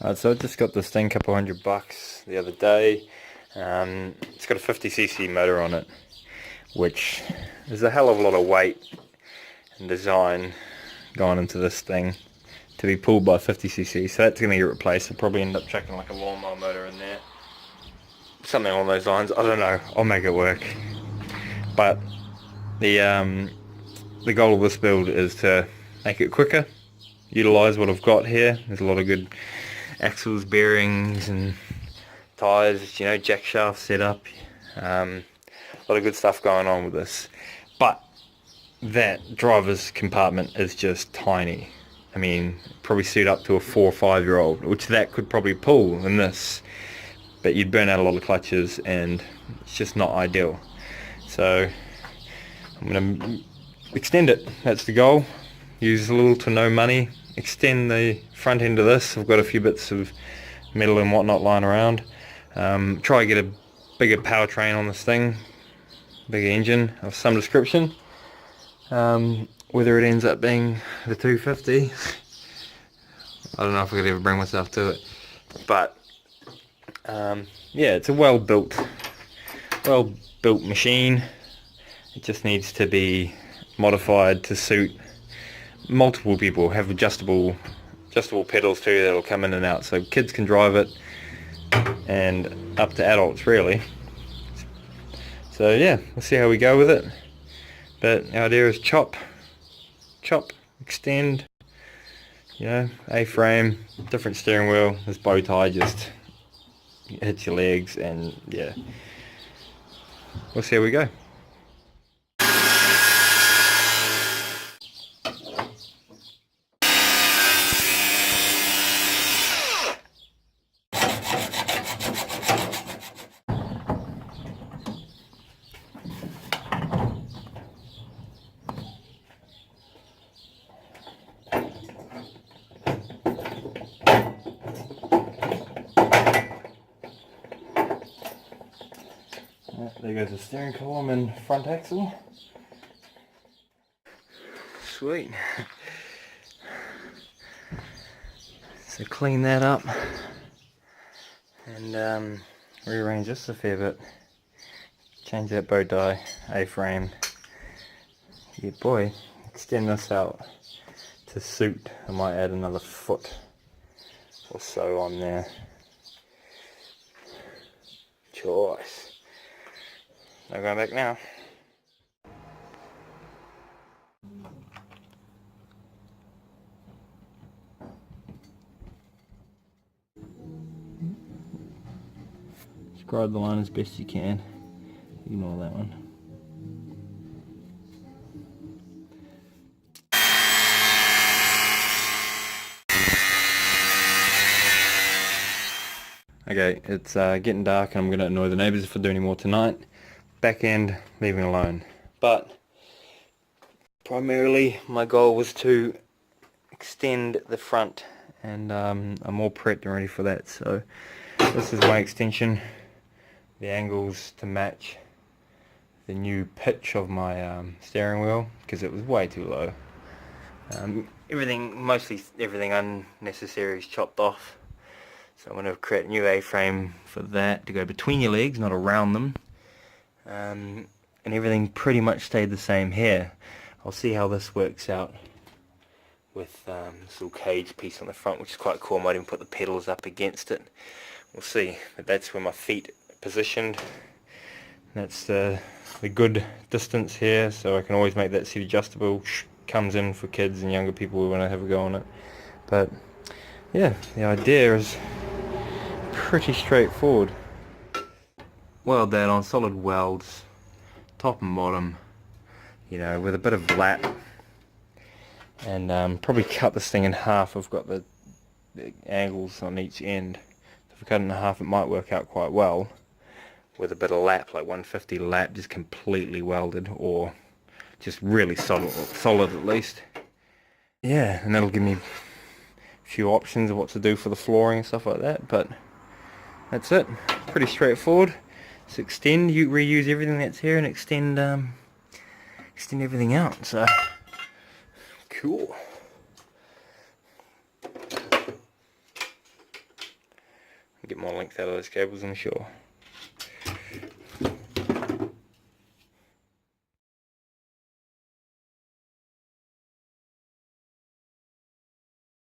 So I just got this thing, a couple $100 the other day. It's got a 50cc motor on it, which is a hell of a lot of weight and design going into this thing to be pulled by 50cc. So that's going to get replaced. I'll probably end up chucking like a lawnmower motor in there, something along those lines. I don't know. I'll make it work. But the goal of this build is to make it quicker, utilize what I've got here. There's a lot of good axles, bearings and tyres, you know, jack shaft set up, a lot of good stuff going on with this. But that driver's compartment is just tiny. I mean, probably suit up to a 4 or 5 year old, which that could probably pull in this, but you'd burn out a lot of clutches and it's just not ideal. So I'm going to extend it. That's the goal. Use little to no money, extend the front end of this. I've got a few bits of metal and whatnot lying around. Try to get a bigger powertrain on this thing, bigger engine of some description. Whether it ends up being the 250, I don't know if I could ever bring myself to it. But yeah, it's a well built machine. It just needs to be modified to suit multiple people. Have adjustable pedals too that'll come in and out, so kids can drive it, and up to adults really. So yeah, we'll see how we go with it. But our idea is chop, extend, you know, A-frame, different steering wheel. This bow tie just hits your legs, and yeah, we'll see how we go. There goes the steering column and front axle. Sweet. So clean that up and rearrange this a fair bit. Change that bow tie, A-frame. Yeah boy, extend this out to suit. I might add another foot or so on there. Choice. No going back now. Describe the line as best you can. Ignore that one. Okay, it's getting dark and I'm going to annoy the neighbours if I do any more tonight. Back end, leaving alone. But primarily my goal was to extend the front, and I'm all prepped and ready for that. So this is my extension, the angles to match the new pitch of my steering wheel, because it was way too low. Mostly everything unnecessary is chopped off. So I'm going to create a new A-frame for that to go between your legs, not around them. And everything pretty much stayed the same here. I'll see how this works out with this little cage piece on the front, which is quite cool. I might even put the pedals up against it. We'll see. But that's where my feet are positioned. That's the good distance here, so I can always make that seat adjustable. Comes in for kids and younger people who want to have a go on it. But yeah, the idea is pretty straightforward. Weld that on, solid welds, top and bottom, you know, with a bit of lap, and probably cut this thing in half. I've got the angles on each end. If I cut it in half, it might work out quite well with a bit of lap, like 150 lap, just completely welded, or just really solid at least. Yeah, and that'll give me a few options of what to do for the flooring and stuff like that. But that's it, pretty straightforward. So extend, you reuse everything that's here and extend everything out. So cool. get more length out of those cables, I'm sure.